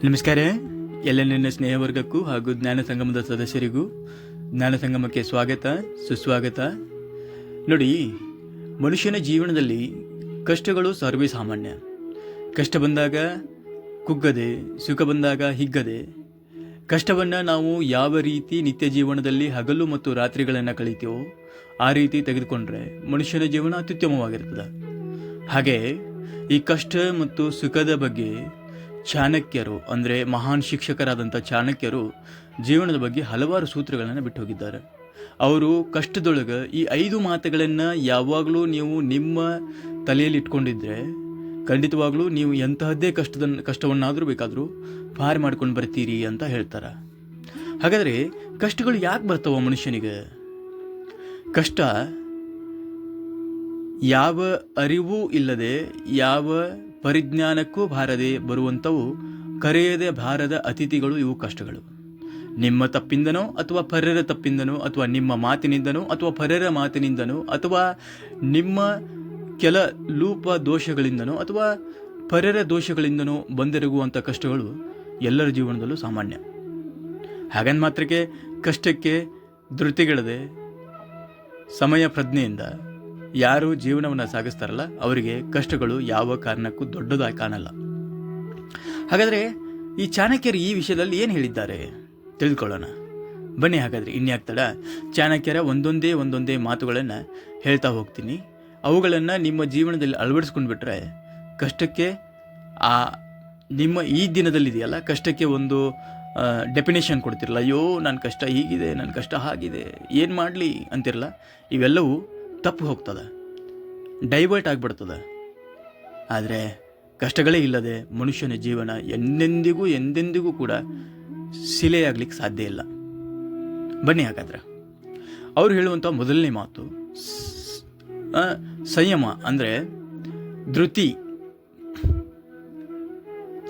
ನಮಸ್ಕಾರ. ಎಲ್ಲ ನನ್ನ ಸ್ನೇಹವರ್ಗಕ್ಕೂ ಹಾಗೂ ಜ್ಞಾನ ಸಂಗಮದ ಸದಸ್ಯರಿಗೂ ಜ್ಞಾನ ಸಂಗಮಕ್ಕೆ ಸ್ವಾಗತ, ಸುಸ್ವಾಗತ. ನೋಡಿ, ಮನುಷ್ಯನ ಜೀವನದಲ್ಲಿ ಕಷ್ಟಗಳು ಸರ್ವೇ ಸಾಮಾನ್ಯ. ಕಷ್ಟ ಬಂದಾಗ ಕುಗ್ಗದೆ, ಸುಖ ಬಂದಾಗ ಹಿಗ್ಗದೆ, ಕಷ್ಟವನ್ನು ನಾವು ಯಾವ ರೀತಿ ನಿತ್ಯ ಜೀವನದಲ್ಲಿ ಹಗಲು ಮತ್ತು ರಾತ್ರಿಗಳನ್ನು ಕಳೀತೀವೋ ಆ ರೀತಿ ತೆಗೆದುಕೊಂಡ್ರೆ ಮನುಷ್ಯನ ಜೀವನ ಅತ್ಯುತ್ತಮವಾಗಿರ್ತದೆ. ಹಾಗೆ ಈ ಕಷ್ಟ ಮತ್ತು ಸುಖದ ಬಗ್ಗೆ ಚಾಣಕ್ಯರು, ಅಂದರೆ ಮಹಾನ್ ಶಿಕ್ಷಕರಾದಂಥ ಚಾಣಕ್ಯರು ಜೀವನದ ಬಗ್ಗೆ ಹಲವಾರು ಸೂತ್ರಗಳನ್ನು ಬಿಟ್ಟು ಹೋಗಿದ್ದಾರೆ. ಅವರು ಕಷ್ಟದೊಳಗೆ ಈ 5 ಮಾತುಗಳನ್ನು ಯಾವಾಗಲೂ ನೀವು ನಿಮ್ಮ ತಲೆಯಲ್ಲಿ ಇಟ್ಕೊಂಡಿದ್ರೆ ಖಂಡಿತವಾಗ್ಲೂ ನೀವು ಎಂತಹದ್ದೇ ಕಷ್ಟವನ್ನಾದರೂ ಬೇಕಾದರೂ ಪಾರು ಮಾಡ್ಕೊಂಡು ಬರ್ತೀರಿ ಅಂತ ಹೇಳ್ತಾರೆ. ಹಾಗಾದರೆ ಕಷ್ಟಗಳು ಯಾಕೆ ಬರ್ತಾವ ಮನುಷ್ಯನಿಗೆ? ಕಷ್ಟ ಯಾವ ಅರಿವು ಇಲ್ಲದೆ, ಯಾವ ಪರಿಜ್ಞಾನಕ್ಕೂ ಬಾರದೆ ಬರುವಂಥವು ಕರೆಯದೆ ಬಾರದ ಅತಿಥಿಗಳು ಇವು ಕಷ್ಟಗಳು. ನಿಮ್ಮ ತಪ್ಪಿಂದನೋ ಅಥವಾ ಪರರ ತಪ್ಪಿಂದನೋ ಅಥವಾ ನಿಮ್ಮ ಮಾತಿನಿಂದನೋ ಅಥವಾ ಪರರ ಮಾತಿನಿಂದನೋ ಅಥವಾ ನಿಮ್ಮ ಕೆಲ ಲೂಪ ದೋಷಗಳಿಂದನೋ ಅಥವಾ ಪರರ ದೋಷಗಳಿಂದನೋ ಬಂದೆರಗುವಂಥ ಕಷ್ಟಗಳು ಎಲ್ಲರ ಜೀವನದಲ್ಲೂ ಸಾಮಾನ್ಯ. ಹಾಗಂದ ಮಾತ್ರಕ್ಕೆ ಕಷ್ಟಕ್ಕೆ ಧೃತಿಗೆಡದೆ ಸಮಯ ಪ್ರಜ್ಞೆಯಿಂದ ಯಾರು ಜೀವನವನ್ನು ಸಾಗಿಸ್ತಾರಲ್ಲ ಅವರಿಗೆ ಕಷ್ಟಗಳು ಯಾವ ಕಾರಣಕ್ಕೂ ದೊಡ್ಡದಾಗಿ ಕಾಣಲ್ಲ. ಹಾಗಾದರೆ ಈ ಚಾಣಕ್ಯರು ಈ ವಿಷಯದಲ್ಲಿ ಏನು ಹೇಳಿದ್ದಾರೆ ತಿಳಿದುಕೊಳ್ಳೋಣ ಬನ್ನಿ. ಹಾಗಾದರೆ ಇನ್ಯಾಕ್ ತಡ, ಚಾಣಕ್ಯರ ಒಂದೊಂದೇ ಮಾತುಗಳನ್ನು ಹೇಳ್ತಾ ಹೋಗ್ತೀನಿ. ಅವುಗಳನ್ನು ನಿಮ್ಮ ಜೀವನದಲ್ಲಿ ಅಳವಡಿಸ್ಕೊಂಡು ಬಿಟ್ರೆ ಕಷ್ಟಕ್ಕೆ ನಿಮ್ಮ ಈ ದಿನದಲ್ಲಿದೆಯಲ್ಲ, ಕಷ್ಟಕ್ಕೆ ಒಂದು ಡೆಫಿನೇಷನ್ ಕೊಡ್ತಿರಲ್ಲ. ಅಯ್ಯೋ ನನ್ನ ಕಷ್ಟ ಹೀಗಿದೆ, ನನ್ನ ಕಷ್ಟ ಹಾಗಿದೆ, ಏನು ಮಾಡಲಿ ಅಂತಿರಲ್ಲ, ಇವೆಲ್ಲವೂ ತಪ್ಪು ಹೋಗ್ತದೆ, ಡೈವರ್ಟ್ ಆಗಿಬಿಡ್ತದೆ. ಆದರೆ ಕಷ್ಟಗಳೇ ಇಲ್ಲದೆ ಮನುಷ್ಯನ ಜೀವನ ಎಂದೆಂದಿಗೂ ಕೂಡ ಶಿಲೆಯಾಗ್ಲಿಕ್ಕೆ ಸಾಧ್ಯ ಇಲ್ಲ. ಬನ್ನಿ ಹಾಗಾದ್ರೆ ಅವ್ರು ಹೇಳುವಂಥ ಮೊದಲನೇ ಮಾತು ಸಂಯಮ. ಅಂದರೆ ಧೃತಿ.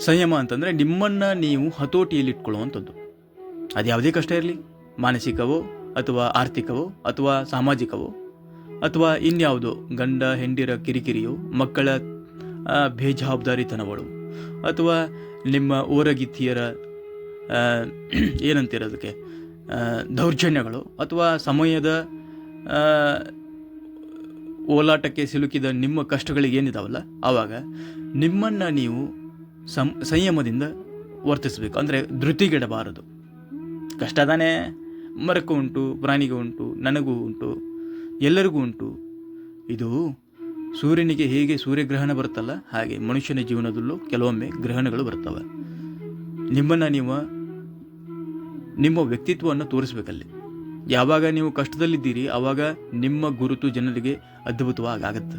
ಸಂಯಮ ಅಂತಂದರೆ ನಿಮ್ಮನ್ನು ನೀವು ಹತೋಟಿಯಲ್ಲಿ ಇಟ್ಕೊಳ್ಳುವಂಥದ್ದು. ಅದು ಯಾವುದೇ ಕಷ್ಟ ಇರಲಿ, ಮಾನಸಿಕವೋ ಅಥವಾ ಆರ್ಥಿಕವೋ ಅಥವಾ ಸಾಮಾಜಿಕವೋ ಅಥವಾ ಇನ್ಯಾವುದೋ, ಗಂಡ ಹೆಂಡಿರ ಕಿರಿಕಿರಿಯೋ, ಮಕ್ಕಳ ಬೇಜವಾಬ್ದಾರಿತನಗಳು ಅಥವಾ ನಿಮ್ಮ ಓರಗಿತ್ತಿಯರ ಏನಂತಿರೋದಕ್ಕೆ ದೌರ್ಜನ್ಯಗಳು ಅಥವಾ ಸಮಯದ ಓಲಾಟಕ್ಕೆ ಸಿಲುಕಿದ ನಿಮ್ಮ ಕಷ್ಟಗಳಿಗೆ ಏನಿದಾವಲ್ಲ, ಆವಾಗ ನಿಮ್ಮನ್ನು ನೀವು ಸಂಯಮದಿಂದ ವರ್ತಿಸಬೇಕು. ಅಂದರೆ ಧೃತಿಗೆಡಬಾರದು. ಕಷ್ಟ ತಾನೇ, ಮರಕ್ಕೂ ಉಂಟು, ಪ್ರಾಣಿಗೂ ಉಂಟು, ನನಗೂ ಉಂಟು, ಎಲ್ಲರಿಗೂ ಉಂಟು. ಇದು ಸೂರ್ಯನಿಗೆ ಹೇಗೆ ಸೂರ್ಯಗ್ರಹಣ ಬರುತ್ತಲ್ಲ, ಹಾಗೆ ಮನುಷ್ಯನ ಜೀವನದಲ್ಲೂ ಕೆಲವೊಮ್ಮೆ ಗ್ರಹಣಗಳು ಬರ್ತವೆ. ನಿಮ್ಮನ್ನು ನೀವು ನಿಮ್ಮ ವ್ಯಕ್ತಿತ್ವವನ್ನು ತೋರಿಸ್ಬೇಕಲ್ಲಿ. ಯಾವಾಗ ನೀವು ಕಷ್ಟದಲ್ಲಿದ್ದೀರಿ ಆವಾಗ ನಿಮ್ಮ ಗುರುತು ಜನರಿಗೆ ಅದ್ಭುತವಾಗತ್ತೆ.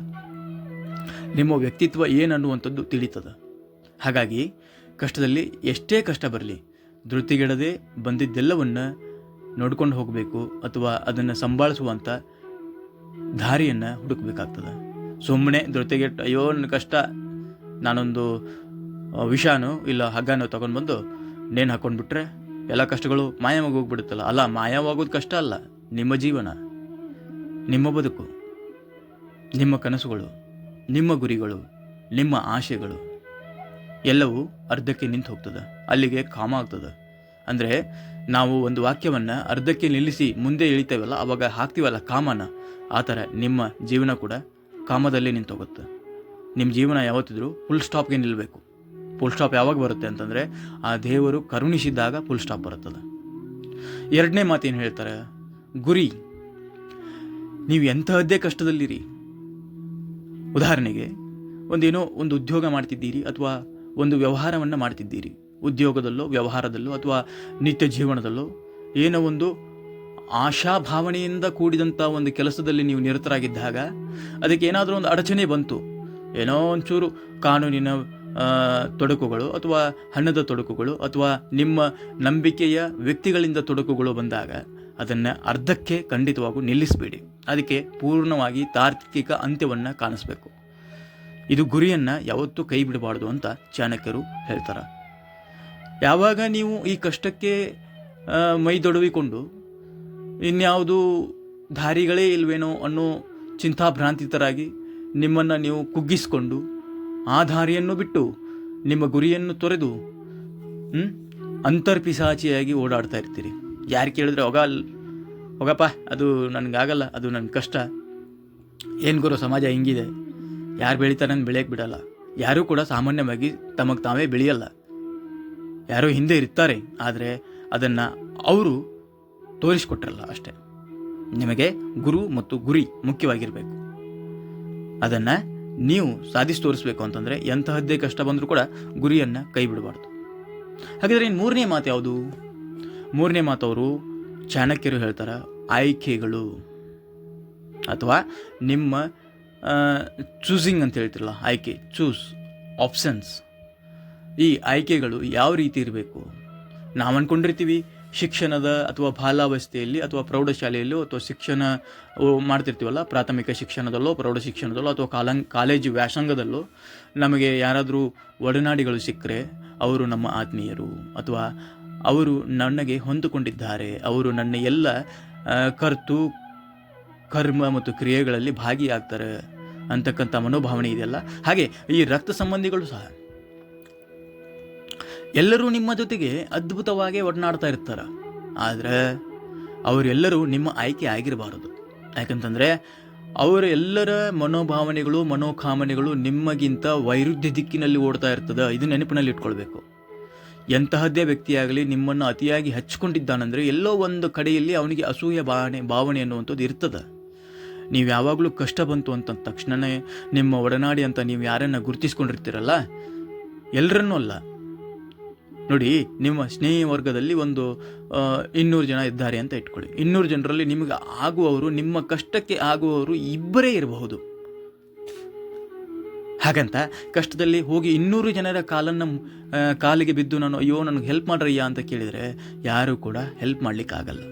ನಿಮ್ಮ ವ್ಯಕ್ತಿತ್ವ ಏನನ್ನುವಂಥದ್ದು ತಿಳಿತದೆ. ಹಾಗಾಗಿ ಕಷ್ಟದಲ್ಲಿ ಎಷ್ಟೇ ಕಷ್ಟ ಬರಲಿ ಧೃತಿಗೆಡದೆ ಬಂದಿದ್ದೆಲ್ಲವನ್ನು ನೋಡ್ಕೊಂಡು ಹೋಗಬೇಕು ಅಥವಾ ಅದನ್ನು ಸಂಭಾಳಿಸುವಂಥ ದಾರಿಯನ್ನು ಹುಡುಕಬೇಕಾಗ್ತದೆ. ಸುಮ್ಮನೆ ಧೃತಿಗೆಟ್ಟು ಅಯ್ಯೋ ನನ್ನ ಕಷ್ಟ, ನಾನೊಂದು ವಿಷಾನೋ ಇಲ್ಲ ಹಗ್ಗನೋ ತೊಗೊಂಡು ಬಂದು ನೇಣು ಹಾಕ್ಕೊಂಡ್ಬಿಟ್ರೆ ಎಲ್ಲ ಕಷ್ಟಗಳು ಮಾಯವಾಗಿ ಹೋಗ್ಬಿಡುತ್ತಲ್ಲ. ಅಲ್ಲ, ಮಾಯವಾಗೋದು ಕಷ್ಟ ಅಲ್ಲ, ನಿಮ್ಮ ಜೀವನ, ನಿಮ್ಮ ಬದುಕು, ನಿಮ್ಮ ಕನಸುಗಳು, ನಿಮ್ಮ ಗುರಿಗಳು, ನಿಮ್ಮ ಆಶೆಗಳು ಎಲ್ಲವೂ ಅರ್ಧಕ್ಕೆ ನಿಂತು ಹೋಗ್ತದೆ, ಅಲ್ಲಿಗೆ ಕಾಮ ಆಗ್ತದೆ. ಅಂದರೆ ನಾವು ಒಂದು ವಾಕ್ಯವನ್ನು ಅರ್ಧಕ್ಕೆ ನಿಲ್ಲಿಸಿ ಮುಂದೆ ಇಳಿತೇವಲ್ಲ, ಆವಾಗ ಹಾಕ್ತೀವಲ್ಲ ಕಾಮನ, ಆ ಥರ ನಿಮ್ಮ ಜೀವನ ಕೂಡ ಕಾಮದಲ್ಲೇ ನಿಂತೋಗುತ್ತೆ. ನಿಮ್ಮ ಜೀವನ ಯಾವತ್ತಿದ್ರೂ ಫುಲ್ ಸ್ಟಾಪ್ಗೆ ನಿಲ್ಲಬೇಕು. ಫುಲ್ ಸ್ಟಾಪ್ ಯಾವಾಗ ಬರುತ್ತೆ ಅಂತಂದರೆ ಆ ದೇವರು ಕರುಣಿಸಿದಾಗ ಫುಲ್ ಸ್ಟಾಪ್ ಬರುತ್ತದೆ. ಎರಡನೇ ಮಾತೇನು ಹೇಳ್ತಾರೆ? ಗುರಿ. ನೀವು ಎಂತಹದ್ದೇ ಕಷ್ಟದಲ್ಲಿರಿ, ಉದಾಹರಣೆಗೆ ಒಂದು ಉದ್ಯೋಗ ಮಾಡ್ತಿದ್ದೀರಿ ಅಥವಾ ಒಂದು ವ್ಯವಹಾರವನ್ನು ಮಾಡ್ತಿದ್ದೀರಿ, ಉದ್ಯೋಗದಲ್ಲೋ ವ್ಯವಹಾರದಲ್ಲೋ ಅಥವಾ ನಿತ್ಯ ಜೀವನದಲ್ಲೋ ಏನೋ ಒಂದು ಆಶಾಭಾವನೆಯಿಂದ ಕೂಡಿದಂಥ ಒಂದು ಕೆಲಸದಲ್ಲಿ ನೀವು ನಿರತರಾಗಿದ್ದಾಗ ಅದಕ್ಕೆ ಏನಾದರೂ ಒಂದು ಅಡಚಣೆ ಬಂತು, ಏನೋ ಒಂಚೂರು ಕಾನೂನಿನ ತೊಡಕುಗಳು ಅಥವಾ ಹಣದ ತೊಡಕುಗಳು ಅಥವಾ ನಿಮ್ಮ ನಂಬಿಕೆಯ ವ್ಯಕ್ತಿಗಳಿಂದ ತೊಡಕುಗಳು ಬಂದಾಗ ಅದನ್ನು ಅರ್ಧಕ್ಕೆ ಖಂಡಿತವಾಗೂ ನಿಲ್ಲಿಸಬೇಡಿ. ಅದಕ್ಕೆ ಪೂರ್ಣವಾಗಿ ತಾರ್ಕಿಕ ಅಂತ್ಯವನ್ನು ಕಾಣಿಸ್ಬೇಕು. ಇದು ಗುರಿಯನ್ನು ಯಾವತ್ತೂ ಕೈ ಬಿಡಬಾರ್ದು ಅಂತ ಚಾಣಕ್ಯರು ಹೇಳ್ತಾರೆ. ಯಾವಾಗ ನೀವು ಈ ಕಷ್ಟಕ್ಕೆ ಮೈದೊಡವಿಕೊಂಡು ಇನ್ಯಾವುದು ದಾರಿಗಳೇ ಇಲ್ವೇನೋ ಅನ್ನೋ ಚಿಂತಾಭ್ರಾಂತಿತರಾಗಿ ನಿಮ್ಮನ್ನು ನೀವು ಕುಗ್ಗಿಸಿಕೊಂಡು ಆ ದಾರಿಯನ್ನು ಬಿಟ್ಟು ನಿಮ್ಮ ಗುರಿಯನ್ನು ತೊರೆದು ಅಂತರ್ಪಿಸಾಚಿಯಾಗಿ ಓಡಾಡ್ತಾ ಇರ್ತೀರಿ. ಯಾರು ಕೇಳಿದ್ರೆ ಹೋಗಪ್ಪ, ಅದು ನನಗಾಗಲ್ಲ, ಅದು ನನ್ನ ಕಷ್ಟ, ಏನು ಗುರು ಸಮಾಜ ಹಿಂಗಿದೆ, ಯಾರು ಬೆಳೀತಾರೆ ನಾನು ಬೆಳೆಯಕ್ಕೆ ಬಿಡಲ್ಲ. ಯಾರೂ ಕೂಡ ಸಾಮಾನ್ಯವಾಗಿ ತಮಗೆ ತಾವೇ ಬೆಳೆಯಲ್ಲ, ಯಾರೋ ಹಿಂದೆ ಇರ್ತಾರೆ, ಆದರೆ ಅದನ್ನು ಅವರು ತೋರಿಸ್ಕೊಟ್ರಲ್ಲ ಅಷ್ಟೇ. ನಿಮಗೆ ಗುರು ಮತ್ತು ಗುರಿ ಮುಖ್ಯವಾಗಿರಬೇಕು. ಅದನ್ನು ನೀವು ಸಾಧಿಸಿ ತೋರಿಸ್ಬೇಕು ಅಂತಂದರೆ ಎಂತಹದ್ದೇ ಕಷ್ಟ ಬಂದರೂ ಕೂಡ ಗುರಿಯನ್ನು ಕೈ ಬಿಡಬಾರ್ದು. ಹಾಗಾದರೆ ಇನ್ನು ಮೂರನೇ ಮಾತು ಯಾವುದು? ಮೂರನೇ ಮಾತು ಅವರು ಚಾಣಕ್ಯರು ಹೇಳ್ತಾರೆ, ಆಯ್ಕೆಗಳು ಅಥವಾ ನಿಮ್ಮ ಚೂಸಿಂಗ್ ಅಂತ ಹೇಳ್ತಿರಲ್ಲ, ಆಯ್ಕೆ, ಚೂಸ್, ಆಪ್ಷನ್ಸ್. ಈ ಆಯ್ಕೆಗಳು ಯಾವ ರೀತಿ ಇರಬೇಕು? ನಾವು ಅಂದ್ಕೊಂಡಿರ್ತೀವಿ ಶಿಕ್ಷಣದ ಅಥವಾ ಬಾಲಾವಸ್ಥೆಯಲ್ಲಿ ಅಥವಾ ಪ್ರೌಢಶಾಲೆಯಲ್ಲೋ ಅಥವಾ ಶಿಕ್ಷಣ ಮಾಡ್ತಿರ್ತೀವಲ್ಲ, ಪ್ರಾಥಮಿಕ ಶಿಕ್ಷಣದಲ್ಲೋ ಪ್ರೌಢ ಶಿಕ್ಷಣದಲ್ಲೋ ಅಥವಾ ಕಾಲೇಜು ವ್ಯಾಸಂಗದಲ್ಲೋ ನಮಗೆ ಯಾರಾದರೂ ಒಡನಾಡಿಗಳು ಸಿಕ್ಕರೆ ಅವರು ನಮ್ಮ ಆತ್ಮೀಯರು, ಅಥವಾ ಅವರು ನನಗೆ ಹೊಂದಿಕೊಂಡಿದ್ದಾರೆ, ಅವರು ನನ್ನ ಎಲ್ಲ ಕರ್ಮ ಮತ್ತು ಕ್ರಿಯೆಗಳಲ್ಲಿ ಭಾಗಿಯಾಗ್ತಾರೆ ಅಂತಕ್ಕಂಥ ಮನೋಭಾವನೆ ಇದೆಯಲ್ಲ. ಹಾಗೆ ಈ ರಕ್ತ ಸಂಬಂಧಿಗಳು ಸಹ ಎಲ್ಲರೂ ನಿಮ್ಮ ಜೊತೆಗೆ ಅದ್ಭುತವಾಗಿ ಒಡನಾಡ್ತಾ ಇರ್ತಾರೆ, ಆದರೆ ಅವರೆಲ್ಲರೂ ನಿಮ್ಮ ಆಯ್ಕೆ ಆಗಿರಬಾರದು. ಯಾಕಂತಂದರೆ ಅವರೆಲ್ಲರ ಮನೋಭಾವನೆಗಳು ಮನೋಕಾಮನೆಗಳು ನಿಮಗಿಂತ ವೈರುಧ್ಯ ದಿಕ್ಕಿನಲ್ಲಿ ಓಡ್ತಾ ಇರ್ತದೆ. ಇದು ನೆನಪಿನಲ್ಲಿ ಇಟ್ಕೊಳ್ಬೇಕು. ಎಂತಹದ್ದೇ ವ್ಯಕ್ತಿಯಾಗಲಿ ನಿಮ್ಮನ್ನು ಅತಿಯಾಗಿ ಹಚ್ಕೊಂಡಿದ್ದಾನಂದರೆ ಎಲ್ಲೋ ಒಂದು ಕಡೆಯಲ್ಲಿ ಅವನಿಗೆ ಅಸೂಯೆ ಭಾವನೆ ಅನ್ನುವಂಥದ್ದು ಇರ್ತದೆ. ನೀವು ಯಾವಾಗಲೂ ಕಷ್ಟ ಬಂತು ಅಂತ ತಕ್ಷಣವೇ ನಿಮ್ಮ ಒಡನಾಡಿ ಅಂತ ನೀವು ಯಾರನ್ನು ಗುರುತಿಸ್ಕೊಂಡಿರ್ತೀರಲ್ಲ, ಎಲ್ಲರನ್ನೂ ಅಲ್ಲ. ನೋಡಿ, ನಿಮ್ಮ ಸ್ನೇಹಿ ವರ್ಗದಲ್ಲಿ ಒಂದು 200 ಜನ ಇದ್ದಾರೆ ಅಂತ ಇಟ್ಕೊಳ್ಳಿ. 200 ಜನರಲ್ಲಿ ನಿಮಗೆ ಆಗುವವರು, ನಿಮ್ಮ ಕಷ್ಟಕ್ಕೆ ಆಗುವವರು ಇಬ್ಬರೇ ಇರಬಹುದು. ಹಾಗಂತ ಕಷ್ಟದಲ್ಲಿ ಹೋಗಿ 200 ಜನರ ಕಾಲಿಗೆ ಬಿದ್ದು ನಾನು ಅಯ್ಯೋ ನನಗೆ ಹೆಲ್ಪ್ ಮಾಡ್ರಯ್ಯ ಅಂತ ಕೇಳಿದರೆ ಯಾರೂ ಕೂಡ ಹೆಲ್ಪ್ ಮಾಡಲಿಕ್ಕಾಗಲ್ಲ,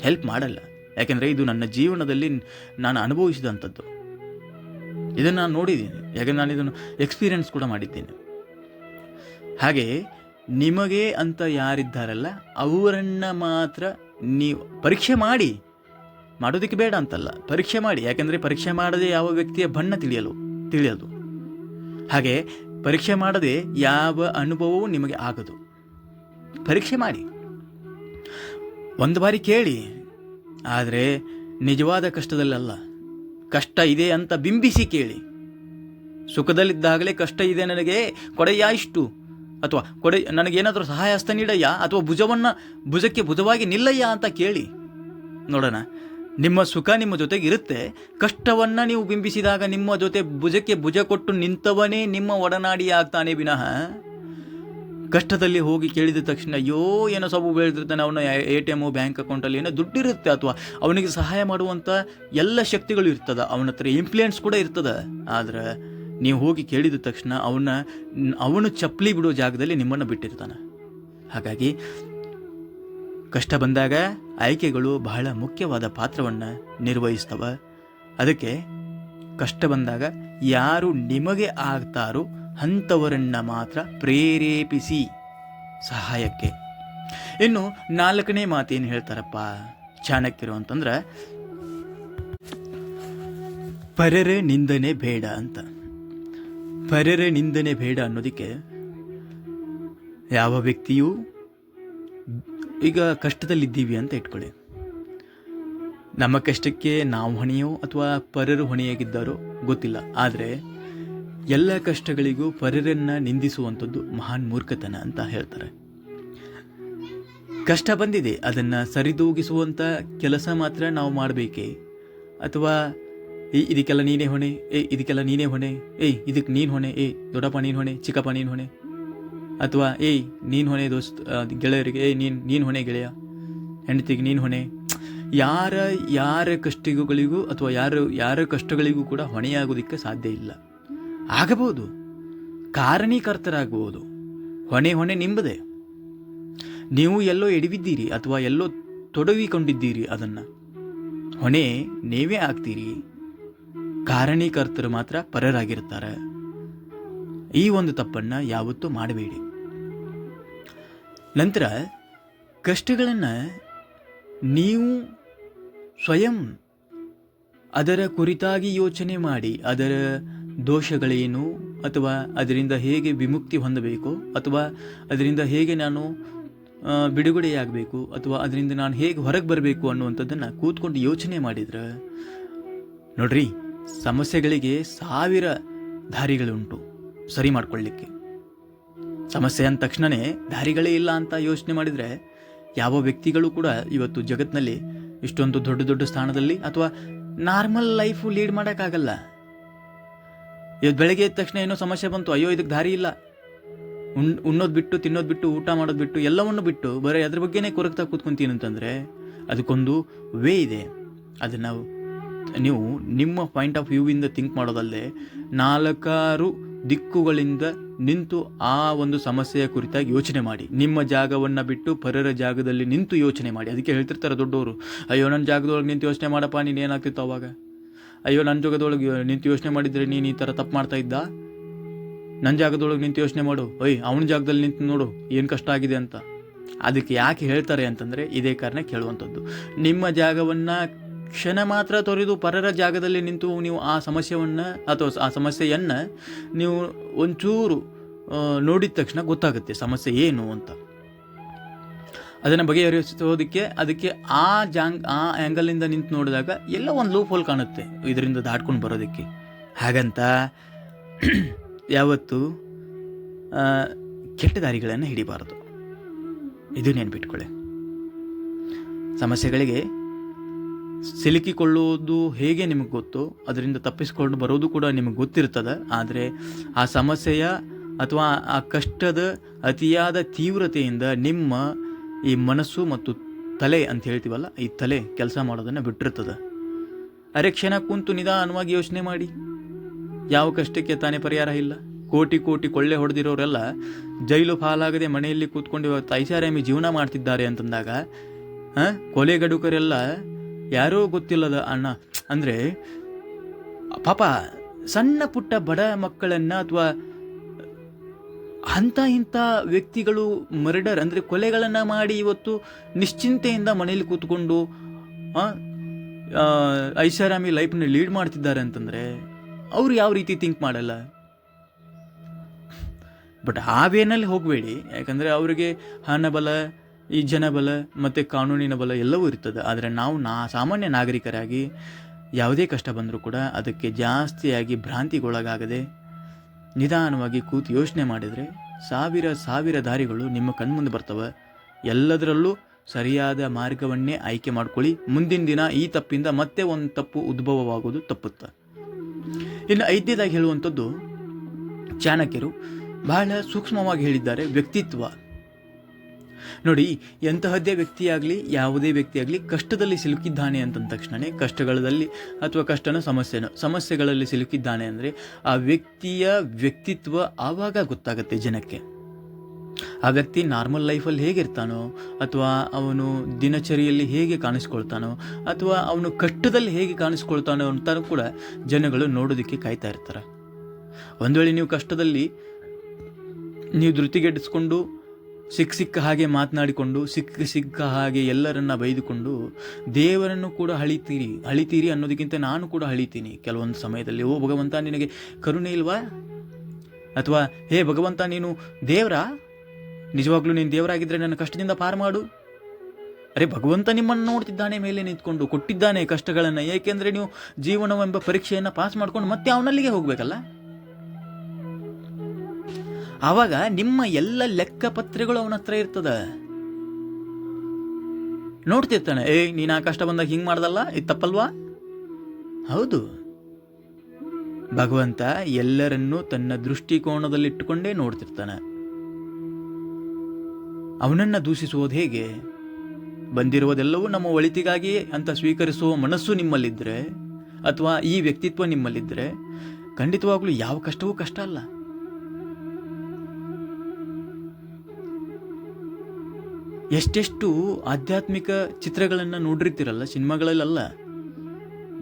ಹೆಲ್ಪ್ ಮಾಡಲ್ಲ. ಯಾಕೆಂದರೆ ಇದು ನನ್ನ ಜೀವನದಲ್ಲಿ ನಾನು ಅನುಭವಿಸಿದಂಥದ್ದು. ಇದನ್ನು ನಾನು ನೋಡಿದ್ದೀನಿ, ಯಾಕೆಂದರೆ ನಾನು ಇದನ್ನು ಎಕ್ಸ್ಪೀರಿಯನ್ಸ್ ಕೂಡ ಮಾಡಿದ್ದೇನೆ. ಹಾಗೆ ನಿಮಗೆ ಅಂತ ಯಾರಿದ್ದಾರಲ್ಲ ಅವರನ್ನು ಮಾತ್ರ ನೀವು ಪರೀಕ್ಷೆ ಮಾಡೋದಕ್ಕೆ ಬೇಡ ಅಂತಲ್ಲ, ಪರೀಕ್ಷೆ ಮಾಡಿ. ಯಾಕೆಂದರೆ ಪರೀಕ್ಷೆ ಮಾಡದೆ ಯಾವ ವ್ಯಕ್ತಿಯ ಬಣ್ಣ ತಿಳಿಯದು. ಹಾಗೆ ಪರೀಕ್ಷೆ ಮಾಡದೆ ಯಾವ ಅನುಭವವೂ ನಿಮಗೆ ಆಗದು. ಪರೀಕ್ಷೆ ಮಾಡಿ, ಒಂದು ಬಾರಿ ಕೇಳಿ, ಆದರೆ ನಿಜವಾದ ಕಷ್ಟದಲ್ಲಲ್ಲ, ಕಷ್ಟ ಇದೆ ಅಂತ ಬಿಂಬಿಸಿ ಕೇಳಿ. ಸುಖದಲ್ಲಿದ್ದಾಗಲೇ ಕಷ್ಟ ಇದೆ ನನಗೆ ಕೊಡೆಯ ಇಷ್ಟು, ಅಥವಾ ನನಗೇನಾದರೂ ಸಹಾಯ ಹಸ್ತ ನೀಡಯ್ಯ, ಅಥವಾ ಭುಜಕ್ಕೆ ಭುಜವಾಗಿ ನಿಲ್ಲಯ್ಯ ಅಂತ ಕೇಳಿ ನೋಡೋಣ. ನಿಮ್ಮ ಸುಖ ನಿಮ್ಮ ಜೊತೆಗೆ ಇರುತ್ತೆ. ಕಷ್ಟವನ್ನು ನೀವು ಬಿಂಬಿಸಿದಾಗ ನಿಮ್ಮ ಜೊತೆ ಭುಜಕ್ಕೆ ಭುಜ ಕೊಟ್ಟು ನಿಂತವನೇ ನಿಮ್ಮ ಒಡನಾಡಿ ಆಗ್ತಾನೆ ವಿನಃ ಕಷ್ಟದಲ್ಲಿ ಹೋಗಿ ಕೇಳಿದ ತಕ್ಷಣ ಅಯ್ಯೋ ಏನೋ ಸಬು ಬೆಳೆದಿರ್ತಾನೆ, ಅವನ ATM ಬ್ಯಾಂಕ್ ಅಕೌಂಟಲ್ಲಿ ಏನೋ ದುಡ್ಡಿರುತ್ತೆ, ಅಥವಾ ಅವನಿಗೆ ಸಹಾಯ ಮಾಡುವಂಥ ಎಲ್ಲ ಶಕ್ತಿಗಳು ಇರ್ತದೆ, ಅವನ ಹತ್ರ ಇನ್ಫ್ಲೂಯೆನ್ಸ್ ಕೂಡ ಇರ್ತದೆ. ಆದರೆ ನೀವು ಹೋಗಿ ಕೇಳಿದ ತಕ್ಷಣ ಅವನು ಚಪ್ಪಲಿ ಬಿಡೋ ಜಾಗದಲ್ಲಿ ನಿಮ್ಮನ್ನು ಬಿಟ್ಟಿರ್ತಾನೆ. ಹಾಗಾಗಿ ಕಷ್ಟ ಬಂದಾಗ ಆಯ್ಕೆಗಳು ಬಹಳ ಮುಖ್ಯವಾದ ಪಾತ್ರವನ್ನು ನಿರ್ವಹಿಸ್ತವೆ. ಅದಕ್ಕೆ ಕಷ್ಟ ಬಂದಾಗ ಯಾರು ನಿಮಗೆ ಆಗ್ತಾರೋ ಅಂಥವರನ್ನು ಮಾತ್ರ ಪ್ರೇರೇಪಿಸಿ ಸಹಾಯಕ್ಕೆ. ಇನ್ನು 4ನೇ ಮಾತೇನು ಹೇಳ್ತಾರಪ್ಪ ಚಾಣಕ್ಯರು ಅಂತಂದ್ರೆ, ಪರರ ನಿಂದನೆ ಬೇಡ ಅಂತ. ಪರರ ನಿಂದನೆ ಬೇಡ ಅನ್ನೋದಕ್ಕೆ ಯಾವ ವ್ಯಕ್ತಿಯೂ ಈಗ ಕಷ್ಟದಲ್ಲಿದ್ದೀವಿ ಅಂತ ಇಟ್ಕೊಳ್ಳಿ, ನಮ್ಮ ಕಷ್ಟಕ್ಕೆ ನಾವು ಹೊಣೆಯೋ ಅಥವಾ ಪರರು ಹೊಣೆಯಾಗಿದ್ದಾರೋ ಗೊತ್ತಿಲ್ಲ, ಆದರೆ ಎಲ್ಲ ಕಷ್ಟಗಳಿಗೂ ಪರರನ್ನು ನಿಂದಿಸುವಂಥದ್ದು ಮಹಾನ್ ಮೂರ್ಖತನ ಅಂತ ಹೇಳ್ತಾರೆ. ಕಷ್ಟ ಬಂದಿದೆ, ಅದನ್ನು ಸರಿದೂಗಿಸುವಂಥ ಕೆಲಸ ಮಾತ್ರ ನಾವು ಮಾಡಬೇಕೇ, ಅಥವಾ ಇದಕ್ಕೆಲ್ಲ ನೀನೇ ಹೊಣೆ, ಇದಕ್ಕೆಲ್ಲ ನೀನೇ ಹೊಣೆ, ಇದಕ್ಕೆ ನೀನು ಹೊಣೆ, ದೊಡ್ಡಪ್ಪ ನೀನು ಹೊಣೆ, ಚಿಕ್ಕಪ್ಪ ನೀನು ಹೊಣೆ, ಅಥವಾ ನೀನು ಹೊಣೆ ದೋಸ್ತ್, ಗೆಳೆಯರಿಗೆ ನೀನು ಹೊಣೆ ಗೆಳೆಯ, ಹೆಂಡತಿಗೆ ನೀನು ಹೊಣೆ. ಯಾರ ಕಷ್ಟಗಳಿಗೂ ಅಥವಾ ಯಾರ ಕಷ್ಟಗಳಿಗೂ ಕೂಡ ಹೊಣೆಯಾಗೋದಕ್ಕೆ ಸಾಧ್ಯ ಇಲ್ಲ. ಆಗಬಹುದು, ಕಾರಣೀಕರ್ತರಾಗಬಹುದು, ಹೊಣೆ ನಿಂಬದೆ. ನೀವು ಎಲ್ಲೋ ಎಡವಿದ್ದೀರಿ ಅಥವಾ ಎಲ್ಲೋ ತೊಡಗಿಕೊಂಡಿದ್ದೀರಿ, ಅದನ್ನು ಹೊಣೆ ನೀವೇ ಆಗ್ತೀರಿ. ಕಾರಣೀಕರ್ತರು ಮಾತ್ರ ಪರರಾಗಿರ್ತಾರೆ. ಈ ಒಂದು ತಪ್ಪನ್ನು ಯಾವತ್ತೂ ಮಾಡಬೇಡಿ. ನಂತರ ಕಷ್ಟಗಳನ್ನು ನೀವು ಸ್ವಯಂ ಅದರ ಕುರಿತಾಗಿ ಯೋಚನೆ ಮಾಡಿ ಅದರ ದೋಷಗಳೇನು, ಅಥವಾ ಅದರಿಂದ ಹೇಗೆ ವಿಮುಕ್ತಿ ಹೊಂದಬೇಕು, ಅಥವಾ ಅದರಿಂದ ಹೇಗೆ ನಾನು ಬಿಡುಗಡೆಯಾಗಬೇಕು, ಅಥವಾ ಅದರಿಂದ ನಾನು ಹೇಗೆ ಹೊರಗೆ ಬರಬೇಕು ಅನ್ನುವಂಥದ್ದನ್ನು ಕೂತ್ಕೊಂಡು ಯೋಚನೆ ಮಾಡಿದ್ರೆ ನೋಡ್ರಿ, ಸಮಸ್ಯೆಗಳಿಗೆ 1000 ದಾರಿಗಳುಂಟು ಸರಿ ಮಾಡ್ಕೊಳ್ಳಿಕ್ಕೆ. ಸಮಸ್ಯೆ ಅಂದ ತಕ್ಷಣವೇ ದಾರಿಗಳೇ ಇಲ್ಲ ಅಂತ ಯೋಚನೆ ಮಾಡಿದರೆ ಯಾವ ವ್ಯಕ್ತಿಗಳು ಕೂಡ ಇವತ್ತು ಜಗತ್ತಿನಲ್ಲಿ ಇಷ್ಟೊಂದು ದೊಡ್ಡ ದೊಡ್ಡ ಸ್ಥಾನದಲ್ಲಿ ಅಥವಾ ನಾರ್ಮಲ್ ಲೈಫು ಲೀಡ್ ಮಾಡೋಕ್ಕಾಗಲ್ಲ. ಇವತ್ತು ಬೆಳಗ್ಗೆ ಎದ್ದ ತಕ್ಷಣ ಏನೋ ಸಮಸ್ಯೆ ಬಂತು, ಅಯ್ಯೋ ಇದಕ್ಕೆ ದಾರಿ ಇಲ್ಲ, ಉಣ್ಣೋದು ಬಿಟ್ಟು, ತಿನ್ನೋದು ಬಿಟ್ಟು, ಊಟ ಮಾಡೋದು ಬಿಟ್ಟು, ಎಲ್ಲವನ್ನು ಬಿಟ್ಟು ಬರೀ ಅದ್ರ ಬಗ್ಗೆನೇ ಕೊರಗ್ತಾ ಕೂತ್ಕೊಂತೀನಿ ಅಂತಂದರೆ ಅದಕ್ಕೊಂದು ವೇ ಇದೆ. ಅದನ್ನು ನೀವು ನಿಮ್ಮ ಪಾಯಿಂಟ್ ಆಫ್ ವ್ಯೂವಿಂದ ಥಿಂಕ್ ಮಾಡೋದಲ್ಲದೆ 4 ದಿಕ್ಕುಗಳಿಂದ ನಿಂತು ಆ ಒಂದು ಸಮಸ್ಯೆಯ ಕುರಿತಾಗಿ ಯೋಚನೆ ಮಾಡಿ. ನಿಮ್ಮ ಜಾಗವನ್ನು ಬಿಟ್ಟು ಪರರ ಜಾಗದಲ್ಲಿ ನಿಂತು ಯೋಚನೆ ಮಾಡಿ. ಅದಕ್ಕೆ ಹೇಳ್ತಿರ್ತಾರೆ ದೊಡ್ಡವರು, ಅಯ್ಯೋ ನನ್ನ ಜಾಗದೊಳಗೆ ನಿಂತು ಯೋಚನೆ ಮಾಡಪ್ಪ, ನೀನು ಏನಾಗ್ತಿತ್ತು ಅವಾಗ, ಅಯ್ಯೋ ನನ್ನ ಜಾಗದೊಳಗೆ ನಿಂತು ಯೋಚನೆ ಮಾಡಿದರೆ ನೀನು ಈ ಥರ ತಪ್ಪು ಮಾಡ್ತಾ ಇದ್ದ, ನನ್ನ ಜಾಗದೊಳಗೆ ನಿಂತು ಯೋಚನೆ ಮಾಡು, ಅವನ ಜಾಗದಲ್ಲಿ ನಿಂತು ನೋಡು ಏನು ಕಷ್ಟ ಆಗಿದೆ ಅಂತ. ಅದಕ್ಕೆ ಯಾಕೆ ಹೇಳ್ತಾರೆ ಅಂತಂದರೆ ಇದೇ ಕಾರಣ ಕೇಳುವಂಥದ್ದು. ನಿಮ್ಮ ಜಾಗವನ್ನು ಕ್ಷಣ ಮಾತ್ರ ತೊರೆದು ಪರರ ಜಾಗದಲ್ಲಿ ನಿಂತು ನೀವು ಆ ಸಮಸ್ಯೆಯನ್ನು ಅಥವಾ ಆ ಸಮಸ್ಯೆಯನ್ನು ನೀವು ಒಂಚೂರು ನೋಡಿದ ತಕ್ಷಣ ಗೊತ್ತಾಗುತ್ತೆ ಸಮಸ್ಯೆ ಏನು ಅಂತ. ಅದನ್ನು ಬಗೆಹರಿಸೋದಕ್ಕೆ ಅದಕ್ಕೆ ಆ ಆ್ಯಂಗಲಿಂದ ನಿಂತು ನೋಡಿದಾಗ ಎಲ್ಲ ಒಂದು ಲೂಪ್ ಹೋಲ್ ಕಾಣುತ್ತೆ ಇದರಿಂದ ದಾಟ್ಕೊಂಡು ಬರೋದಕ್ಕೆ. ಹಾಗಂತ ಯಾವತ್ತೂ ಕೆಟ್ಟ ದಾರಿಗಳನ್ನು ಹಿಡಿಬಾರದು, ಇದು ನೆನ್ಪಿಟ್ಕೊಳ್ಳಿ. ಸಮಸ್ಯೆಗಳಿಗೆ ಸಿಲುಕಿಕೊಳ್ಳುವುದು ಹೇಗೆ ನಿಮಗೆ ಗೊತ್ತು, ಅದರಿಂದ ತಪ್ಪಿಸಿಕೊಂಡು ಬರೋದು ಕೂಡ ನಿಮಗೆ ಗೊತ್ತಿರ್ತದೆ. ಆದರೆ ಆ ಸಮಸ್ಯೆಯ ಅಥವಾ ಆ ಕಷ್ಟದ ಅತಿಯಾದ ತೀವ್ರತೆಯಿಂದ ನಿಮ್ಮ ಈ ಮನಸ್ಸು ಮತ್ತು ತಲೆ ಅಂತ ಹೇಳ್ತೀವಲ್ಲ, ಈ ತಲೆ ಕೆಲಸ ಮಾಡೋದನ್ನು ಬಿಟ್ಟಿರ್ತದೆ. ಅರೆ ಕ್ಷಣ ಕುಂತು ನಿಧಾನವಾಗಿ ಯೋಚನೆ ಮಾಡಿ, ಯಾವ ಕಷ್ಟಕ್ಕೆ ತಾನೇ ಪರಿಹಾರ ಇಲ್ಲ. ಕೋಟಿ ಕೋಟಿ ಕೊಳ್ಳೆ ಹೊಡೆದಿರೋರೆಲ್ಲ ಜೈಲು ಪಾಲಾಗದೆ ಮನೆಯಲ್ಲಿ ಕೂತ್ಕೊಂಡು ಇವತ್ತು ಐಷಾರಾಮಿ ಜೀವನ ಮಾಡ್ತಿದ್ದಾರೆ ಅಂತಂದಾಗ ಕೊಲೆಗಡುಕರೆಲ್ಲ ಯಾರೋ ಗೊತ್ತಿಲ್ಲದ ಅಣ್ಣ ಅಂದರೆ ಪಾಪ ಸಣ್ಣ ಪುಟ್ಟ ಬಡ ಮಕ್ಕಳನ್ನು ಅಥವಾ ಇಂಥ ವ್ಯಕ್ತಿಗಳು ಮರ್ಡರ್ ಅಂದರೆ ಕೊಲೆಗಳನ್ನು ಮಾಡಿ ಇವತ್ತು ನಿಶ್ಚಿಂತೆಯಿಂದ ಮನೇಲಿ ಕೂತ್ಕೊಂಡು ಐಷಾರಾಮಿ ಲೈಫ್ನ ಲೀಡ್ ಮಾಡ್ತಿದ್ದಾರೆ ಅಂತಂದರೆ ಅವ್ರು ಯಾವ ರೀತಿ ಥಿಂಕ್ ಮಾಡಲ್ಲ. ಬಟ್ ಆ ವೇನಲ್ಲಿ ಹೋಗಬೇಡಿ, ಯಾಕಂದರೆ ಅವರಿಗೆ ಹಣಬಲ, ಈ ಜನಬಲ ಮತ್ತು ಕಾನೂನಿನ ಬಲ ಎಲ್ಲವೂ ಇರ್ತದೆ. ಆದರೆ ನಾವು ಸಾಮಾನ್ಯ ನಾಗರಿಕರಾಗಿ ಯಾವುದೇ ಕಷ್ಟ ಬಂದರೂ ಕೂಡ ಅದಕ್ಕೆ ಜಾಸ್ತಿಯಾಗಿ ಭ್ರಾಂತಿಗೊಳಗಾಗದೆ ನಿಧಾನವಾಗಿ ಕೂತು ಯೋಚನೆ ಮಾಡಿದರೆ 1000 ದಾರಿಗಳು ನಿಮ್ಮ ಕಣ್ಮುಂದೆ ಬರ್ತವೆ. ಎಲ್ಲದರಲ್ಲೂ ಸರಿಯಾದ ಮಾರ್ಗವನ್ನೇ ಆಯ್ಕೆ ಮಾಡ್ಕೊಳ್ಳಿ. ಮುಂದಿನ ದಿನ ಈ ತಪ್ಪಿಂದ ಮತ್ತೆ ಒಂದು ತಪ್ಪು ಉದ್ಭವವಾಗೋದು ತಪ್ಪುತ್ತೆ. ಇನ್ನು 5ನೇದಾಗಿ ಹೇಳುವಂಥದ್ದು, ಚಾಣಕ್ಯರು ಬಹಳ ಸೂಕ್ಷ್ಮವಾಗಿ ಹೇಳಿದ್ದಾರೆ, ವ್ಯಕ್ತಿತ್ವ. ನೋಡಿ, ಎಂತಹದ್ದೇ ವ್ಯಕ್ತಿಯಾಗಲಿ ಯಾವುದೇ ವ್ಯಕ್ತಿಯಾಗಲಿ ಕಷ್ಟದಲ್ಲಿ ಸಿಲುಕಿದ್ದಾನೆ ಅಂತಂದ ತಕ್ಷಣವೇ ಕಷ್ಟಗಳಲ್ಲಿ ಅಥವಾ ಸಮಸ್ಯೆಗಳಲ್ಲಿ ಸಿಲುಕಿದ್ದಾನೆ ಅಂದರೆ ಆ ವ್ಯಕ್ತಿಯ ವ್ಯಕ್ತಿತ್ವ ಆವಾಗ ಗೊತ್ತಾಗುತ್ತೆ ಜನಕ್ಕೆ. ಆ ವ್ಯಕ್ತಿ ನಾರ್ಮಲ್ ಲೈಫಲ್ಲಿ ಹೇಗಿರ್ತಾನೋ ಅಥವಾ ಅವನು ದಿನಚರಿಯಲ್ಲಿ ಹೇಗೆ ಕಾಣಿಸ್ಕೊಳ್ತಾನೋ ಅಥವಾ ಅವನು ಕಷ್ಟದಲ್ಲಿ ಹೇಗೆ ಕಾಣಿಸ್ಕೊಳ್ತಾನೋ ಅಂತ ಕೂಡ ಜನಗಳು ನೋಡೋದಕ್ಕೆ ಕಾಯ್ತಾ ಇರ್ತಾರೆ. ಒಂದು ವೇಳೆ ನೀವು ಕಷ್ಟದಲ್ಲಿ ನೀವು ಧೃತಿಗೆಡಿಸ್ಕೊಂಡು ಸಿಕ್ಕ ಹಾಗೆ ಮಾತನಾಡಿಕೊಂಡು ಸಿಕ್ಕ ಹಾಗೆ ಎಲ್ಲರನ್ನ ಬೈದುಕೊಂಡು ದೇವರನ್ನು ಕೂಡ ಹಳಿತೀರಿ ಅನ್ನೋದಕ್ಕಿಂತ ನಾನು ಕೂಡ ಹಳಿತೀನಿ ಕೆಲವೊಂದು ಸಮಯದಲ್ಲಿ. ಓ ಭಗವಂತ, ನಿನಗೆ ಕರುಣೆ ಇಲ್ವಾ? ಅಥವಾ ಹೇ ಭಗವಂತ, ನೀನು ದೇವರಾ? ನಿಜವಾಗ್ಲೂ ನೀನು ದೇವರಾಗಿದ್ದರೆ ನನ್ನ ಕಷ್ಟದಿಂದ ಪಾರು ಮಾಡು. ಅರೆ, ಭಗವಂತ ನಿಮ್ಮನ್ನು ನೋಡ್ತಿದ್ದಾನೆ, ಮೇಲೆ ನಿಂತ್ಕೊಂಡು ಕೊಟ್ಟಿದ್ದಾನೆ ಕಷ್ಟಗಳನ್ನು. ಏಕೆಂದರೆ ನೀವು ಜೀವನವೆಂಬ ಪರೀಕ್ಷೆಯನ್ನು ಪಾಸ್ ಮಾಡ್ಕೊಂಡು ಮತ್ತೆ ಅವನಲ್ಲಿಗೆ ಹೋಗ್ಬೇಕಲ್ಲ. ಆವಾಗ ನಿಮ್ಮ ಎಲ್ಲ ಲೆಕ್ಕಪತ್ರೆಗಳು ಅವನ ಹತ್ರ ಇರ್ತದ. ನೋಡ್ತಿರ್ತಾನೆ, ನೀನು ಆ ಕಷ್ಟ ಬಂದಾಗ ಹಿಂಗೆ ಮಾಡ್ದಲ್ಲ, ಇದು ತಪ್ಪಲ್ವಾ? ಹೌದು, ಭಗವಂತ ಎಲ್ಲರನ್ನೂ ತನ್ನ ದೃಷ್ಟಿಕೋನದಲ್ಲಿಟ್ಟುಕೊಂಡೇ ನೋಡ್ತಿರ್ತಾನೆ. ಅವನನ್ನು ದೂಷಿಸುವುದು ಹೇಗೆ? ಬಂದಿರುವುದೆಲ್ಲವೂ ನಮ್ಮ ಒಳಿತಿಗಾಗಿ ಅಂತ ಸ್ವೀಕರಿಸುವ ಮನಸ್ಸು ನಿಮ್ಮಲ್ಲಿದ್ದರೆ ಅಥವಾ ಈ ವ್ಯಕ್ತಿತ್ವ ನಿಮ್ಮಲ್ಲಿದ್ದರೆ ಖಂಡಿತವಾಗ್ಲೂ ಯಾವ ಕಷ್ಟವೂ ಕಷ್ಟ ಅಲ್ಲ. ಎಷ್ಟೆಷ್ಟು ಆಧ್ಯಾತ್ಮಿಕ ಚಿತ್ರಗಳನ್ನು ನೋಡಿರ್ತೀರಲ್ಲ, ಸಿನಿಮಾಗಳಲ್ಲ.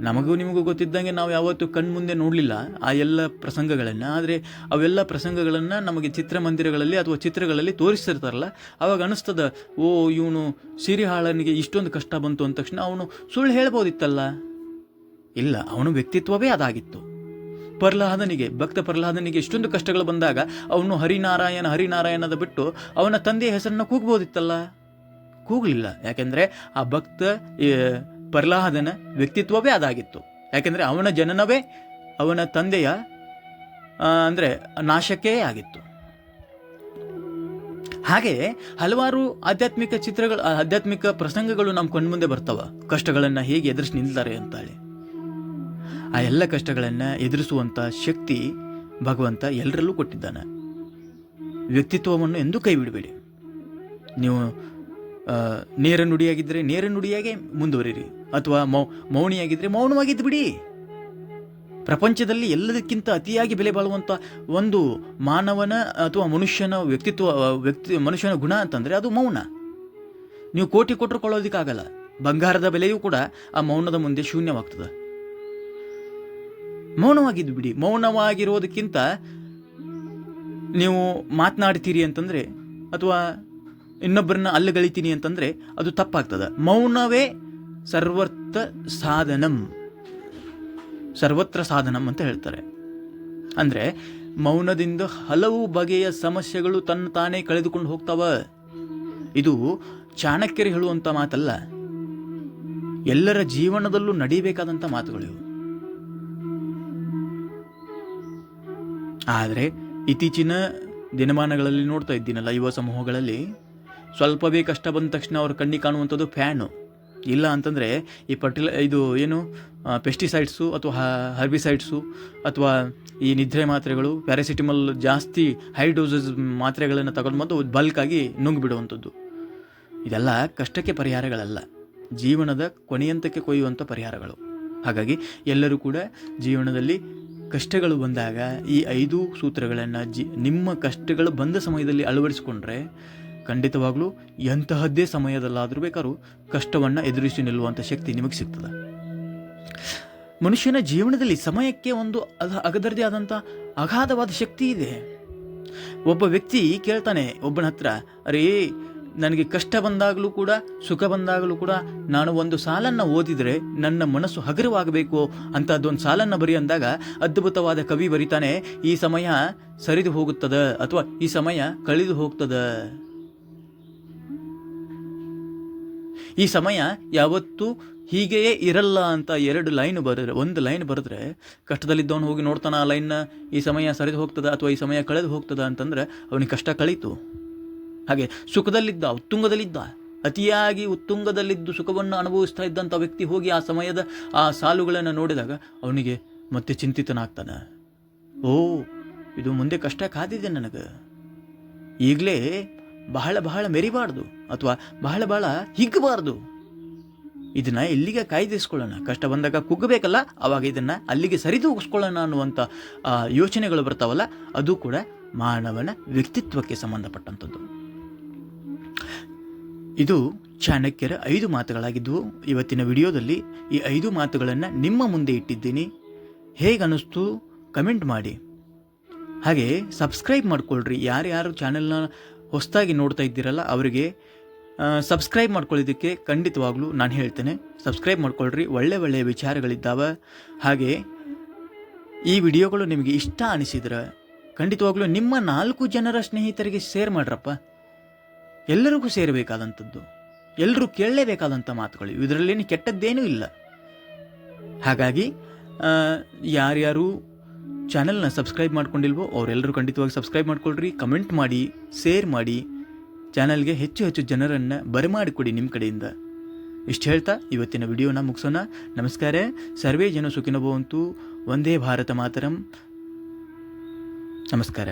ನಮಗೂ ನಿಮಗೂ ಗೊತ್ತಿದ್ದಂಗೆ ನಾವು ಯಾವತ್ತೂ ಕಣ್ಮುಂದೆ ನೋಡಲಿಲ್ಲ ಆ ಎಲ್ಲ ಪ್ರಸಂಗಗಳನ್ನು. ಆದರೆ ಅವೆಲ್ಲ ಪ್ರಸಂಗಗಳನ್ನು ನಮಗೆ ಚಿತ್ರಮಂದಿರಗಳಲ್ಲಿ ಅಥವಾ ಚಿತ್ರಗಳಲ್ಲಿ ತೋರಿಸ್ತಿರ್ತಾರಲ್ಲ, ಆವಾಗ ಅನಿಸ್ತದ, ಓ ಇವನು ಸಿರಿಹಾಳನಿಗೆ ಇಷ್ಟೊಂದು ಕಷ್ಟ ಬಂತು ಅಂದ ತಕ್ಷಣ ಅವನು ಸುಳ್ಳು ಹೇಳ್ಬೋದಿತ್ತಲ್ಲ. ಇಲ್ಲ, ಅವನ ವ್ಯಕ್ತಿತ್ವವೇ ಅದಾಗಿತ್ತು. ಭಕ್ತ ಪ್ರಹ್ಲಾದನಿಗೆ ಇಷ್ಟೊಂದು ಕಷ್ಟಗಳು ಬಂದಾಗ ಅವನು ಹರಿನಾರಾಯಣದ ಬಿಟ್ಟು ಅವನ ತಂದೆಯ ಹೆಸರನ್ನು ಕೂಗ್ಬೋದಿತ್ತಲ್ಲ, ಕೂಗಲಿಲ್ಲ. ಯಾಕೆಂದರೆ ಆ ಭಕ್ತ ಪ್ರಹ್ಲಾದನ ವ್ಯಕ್ತಿತ್ವವೇ ಅದಾಗಿತ್ತು. ಯಾಕೆಂದರೆ ಅವನ ಜನನವೇ ಅವನ ತಂದೆಯ ಅಂದರೆ ನಾಶಕ್ಕೇ ಆಗಿತ್ತು. ಹಾಗೆ ಹಲವಾರು ಆಧ್ಯಾತ್ಮಿಕ ಪ್ರಸಂಗಗಳು ನಮ್ಮ ಕಣ್ಮುಂದೆ ಬರ್ತಾವ. ಕಷ್ಟಗಳನ್ನು ಹೇಗೆ ಎದುರಿಸಿ ನಿಲ್ತಾರೆ ಅಂತೇಳಿ. ಆ ಎಲ್ಲ ಕಷ್ಟಗಳನ್ನು ಎದುರಿಸುವಂಥ ಶಕ್ತಿ ಭಗವಂತ ಎಲ್ಲರಲ್ಲೂ ಕೊಟ್ಟಿದ್ದಾನೆ. ವ್ಯಕ್ತಿತ್ವವನ್ನು ಎಂದೂ ಕೈ ಬಿಡಬೇಡಿ. ನೀವು ನೇರ ನುಡಿಯಾಗಿದ್ದರೆ ನೇರ ನುಡಿಯಾಗೆ ಮುಂದುವರಿರಿ, ಅಥವಾ ಮೌನಿಯಾಗಿದ್ದರೆ ಮೌನವಾಗಿದ್ದು ಬಿಡಿ. ಪ್ರಪಂಚದಲ್ಲಿ ಎಲ್ಲದಕ್ಕಿಂತ ಅತಿಯಾಗಿ ಬೆಲೆ ಬಾಳುವಂಥ ಒಂದು ಮಾನವನ ಅಥವಾ ಮನುಷ್ಯನ ಮನುಷ್ಯನ ಗುಣ ಅಂತಂದರೆ ಅದು ಮೌನ. ನೀವು ಕೋಟಿ ಕೊಟ್ಟರು ಕೊಳ್ಳೋದಕ್ಕಾಗಲ್ಲ. ಬಂಗಾರದ ಬೆಲೆಯೂ ಕೂಡ ಆ ಮೌನದ ಮುಂದೆ ಶೂನ್ಯವಾಗ್ತದೆ. ಮೌನವಾಗಿದ್ದು ಬಿಡಿ. ಮೌನವಾಗಿರೋದಕ್ಕಿಂತ ನೀವು ಮಾತನಾಡ್ತೀರಿ ಅಂತಂದರೆ ಅಥವಾ ಇನ್ನೊಬ್ಬರನ್ನ ಅಲ್ಲಗಳಿತೀನಿ ಅಂತಂದರೆ ಅದು ತಪ್ಪಾಗ್ತದೆ. ಮೌನವೇ ಸರ್ವತ್ರ ಸಾಧನಂ ಅಂತ ಹೇಳ್ತಾರೆ. ಅಂದರೆ ಮೌನದಿಂದ ಹಲವು ಬಗೆಯ ಸಮಸ್ಯೆಗಳು ತನ್ನ ತಾನೇ ಕಳೆದುಕೊಂಡು ಹೋಗ್ತಾವ. ಇದು ಚಾಣಕ್ಯರು ಹೇಳುವಂಥ ಮಾತಲ್ಲ, ಎಲ್ಲರ ಜೀವನದಲ್ಲೂ ನಡೀಬೇಕಾದಂಥ ಮಾತುಗಳು. ಆದರೆ ಇತ್ತೀಚಿನ ದಿನಮಾನಗಳಲ್ಲಿ ನೋಡ್ತಾ ಇದ್ದೀನಲ್ಲ, ಯುವ ಸಮೂಹಗಳಲ್ಲಿ ಸ್ವಲ್ಪವೇ ಕಷ್ಟ ಬಂದ ತಕ್ಷಣ ಅವ್ರ ಕಣ್ಣಿಗೆ ಕಾಣುವಂಥದ್ದು ಫ್ಯಾನು. ಇಲ್ಲ ಅಂತಂದರೆ ಈ ಪೆಸ್ಟಿಸೈಡ್ಸು ಅಥವಾ ಹರ್ಬಿಸೈಡ್ಸು ಅಥವಾ ಈ ನಿದ್ರೆ ಮಾತ್ರೆಗಳು, ಪ್ಯಾರಾಸಿಟಮಲ್ ಜಾಸ್ತಿ ಹೈ ಡೋಸಸ್ ಮಾತ್ರೆಗಳನ್ನು ತಗೊಂಡು ಬಂದು ಬಲ್ಕಾಗಿ ನುಂಗಿಬಿಡುವಂಥದ್ದು. ಇದೆಲ್ಲ ಕಷ್ಟಕ್ಕೆ ಪರಿಹಾರಗಳಲ್ಲ, ಜೀವನದ ಕೊನೆಯಂತಕ್ಕೆ ಕೊಯ್ಯುವಂಥ ಪರಿಹಾರಗಳು. ಹಾಗಾಗಿ ಎಲ್ಲರೂ ಕೂಡ ಜೀವನದಲ್ಲಿ ಕಷ್ಟಗಳು ಬಂದಾಗ ಈ 5 ಸೂತ್ರಗಳನ್ನು ನಿಮ್ಮ ಕಷ್ಟಗಳು ಬಂದ ಸಮಯದಲ್ಲಿ ಅಳವಡಿಸಿಕೊಂಡ್ರೆ ಖಂಡಿತವಾಗ್ಲೂ ಎಂತಹದ್ದೇ ಸಮಯದಲ್ಲಾದರೂ ಬೇಕಾದ್ರೂ ಕಷ್ಟವನ್ನು ಎದುರಿಸಿ ನಿಲ್ಲುವಂಥ ಶಕ್ತಿ ನಿಮಗೆ ಸಿಗ್ತದೆ. ಮನುಷ್ಯನ ಜೀವನದಲ್ಲಿ ಸಮಯಕ್ಕೆ ಒಂದು ಅದರದೇ ಆದಂಥ ಅಗಾಧವಾದ ಶಕ್ತಿ ಇದೆ. ಒಬ್ಬ ವ್ಯಕ್ತಿ ಕೇಳ್ತಾನೆ ಒಬ್ಬನ ಹತ್ರ, ಅರೇ ನನಗೆ ಕಷ್ಟ ಬಂದಾಗಲೂ ಕೂಡ ಸುಖ ಬಂದಾಗಲೂ ಕೂಡ ನಾನು ಒಂದು ಸಾಲನ್ನು ಓದಿದರೆ ನನ್ನ ಮನಸ್ಸು ಹಗುರವಾಗಬೇಕು ಅಂತ ಅದೊಂದು ಸಾಲನ್ನು ಬರಿ ಅಂದಾಗ ಅದ್ಭುತವಾದ ಕವಿ ಬರೀತಾನೆ, ಈ ಸಮಯ ಸರಿದು ಹೋಗುತ್ತದ ಅಥವಾ ಈ ಸಮಯ ಕಳೆದು ಹೋಗ್ತದ, ಈ ಸಮಯ ಯಾವತ್ತೂ ಹೀಗೆಯೇ ಇರಲ್ಲ ಅಂತ 2 ಲೈನ್ ಬರೆದ್ರೆ, 1 ಲೈನ್ ಬರೆದ್ರೆ ಕಷ್ಟದಲ್ಲಿದ್ದವನು ಹೋಗಿ ನೋಡ್ತಾನೆ ಆ ಲೈನ್ನ, ಈ ಸಮಯ ಸರಿದು ಹೋಗ್ತದ ಅಥವಾ ಈ ಸಮಯ ಕಳೆದು ಹೋಗ್ತದ ಅಂತಂದ್ರೆ ಅವನಿಗೆ ಕಷ್ಟ ಕಳೀತು. ಹಾಗೆ ಸುಖದಲ್ಲಿದ್ದ, ಉತ್ತುಂಗದಲ್ಲಿದ್ದ, ಅತಿಯಾಗಿ ಉತ್ತುಂಗದಲ್ಲಿದ್ದು ಸುಖವನ್ನು ಅನುಭವಿಸ್ತಾ ಇದ್ದಂಥ ವ್ಯಕ್ತಿ ಹೋಗಿ ಆ ಸಮಯದ ಆ ಸಾಲುಗಳನ್ನು ನೋಡಿದಾಗ ಅವನಿಗೆ ಮತ್ತೆ ಚಿಂತಿತನಾಗ್ತಾನೆ. ಓ, ಇದು ಮುಂದೆ ಕಷ್ಟ ಕಾದಿದೆ ನನಗೆ, ಈಗಲೇ ಬಹಳ ಮೆರಿಬಾರ್ದು ಅಥವಾ ಬಹಳ ಹಿಗ್ಗಬಾರ್ದು, ಇದನ್ನ ಇಲ್ಲಿಗೆ ಕಾಯ್ದಿರಿಸ್ಕೊಳ್ಳೋಣ. ಕಷ್ಟ ಬಂದಾಗ ಕುಗ್ಗಬೇಕಲ್ಲ, ಆವಾಗ ಇದನ್ನು ಅಲ್ಲಿಗೆ ಸರಿದೂಗಿಸ್ಕೊಳ್ಳೋಣ ಅನ್ನುವಂಥ ಯೋಚನೆಗಳು ಬರ್ತಾವಲ್ಲ, ಅದು ಕೂಡ ಮಾನವನ ವ್ಯಕ್ತಿತ್ವಕ್ಕೆ ಸಂಬಂಧಪಟ್ಟಂಥದ್ದು. ಇದು ಚಾಣಕ್ಯರ 5 ಮಾತುಗಳಾಗಿದ್ದವು. ಇವತ್ತಿನ ವಿಡಿಯೋದಲ್ಲಿ ಈ 5 ಮಾತುಗಳನ್ನು ನಿಮ್ಮ ಮುಂದೆ ಇಟ್ಟಿದ್ದೀನಿ. ಹೇಗನ್ನಿಸ್ತು ಕಮೆಂಟ್ ಮಾಡಿ. ಹಾಗೆ ಸಬ್ಸ್ಕ್ರೈಬ್ ಮಾಡ್ಕೊಳ್ರಿ. ಯಾರ್ಯಾರು ಚಾನೆಲ್ನ ಹೊಸದಾಗಿ ನೋಡ್ತಾ ಇದ್ದೀರಲ್ಲ ಅವರಿಗೆ ಸಬ್ಸ್ಕ್ರೈಬ್ ಮಾಡ್ಕೊಳ್ಳೋದಕ್ಕೆ ಖಂಡಿತವಾಗ್ಲೂ ನಾನು ಹೇಳ್ತೇನೆ. ಸಬ್ಸ್ಕ್ರೈಬ್ ಮಾಡ್ಕೊಳ್ರಿ, ಒಳ್ಳೆಯ ವಿಚಾರಗಳಿದ್ದಾವೆ. ಹಾಗೆ ಈ ವಿಡಿಯೋಗಳು ನಿಮಗೆ ಇಷ್ಟ ಅನಿಸಿದ್ರೆ ಖಂಡಿತವಾಗ್ಲೂ ನಿಮ್ಮ 4 ಜನರ ಸ್ನೇಹಿತರಿಗೆ ಶೇರ್ ಮಾಡ್ರಪ್ಪ. ಎಲ್ಲರಿಗೂ ಸೇರಬೇಕಾದಂಥದ್ದು, ಎಲ್ಲರೂ ಕೇಳಲೇಬೇಕಾದಂಥ ಮಾತುಗಳು, ಇದರಲ್ಲೇನು ಕೆಟ್ಟದ್ದೇನೂ ಇಲ್ಲ. ಹಾಗಾಗಿ ಯಾರ್ಯಾರು ಚಾನೆಲ್ನ ಸಬ್ಸ್ಕ್ರೈಬ್ ಮಾಡ್ಕೊಂಡಿಲ್ವೋ ಅವರೆಲ್ಲರೂ ಖಂಡಿತವಾಗಿ ಸಬ್ಸ್ಕ್ರೈಬ್ ಮಾಡ್ಕೊಳ್ರಿ, ಕಮೆಂಟ್ ಮಾಡಿ, ಶೇರ್ ಮಾಡಿ, ಚಾನಲ್ಗೆ ಹೆಚ್ಚು ಜನರನ್ನು ಬರಮಾಡಿಕೊಡಿ ನಿಮ್ಮ ಕಡೆಯಿಂದ. ಇಷ್ಟು ಹೇಳ್ತಾ ಇವತ್ತಿನ ವಿಡಿಯೋನ ಮುಗಿಸೋಣ. ನಮಸ್ಕಾರ. ಸರ್ವೇ ಜನ ಸುಖಿನೋ ಭವಂತು. ವಂದೇ ಭಾರತ ಮಾತರಂ. ನಮಸ್ಕಾರ.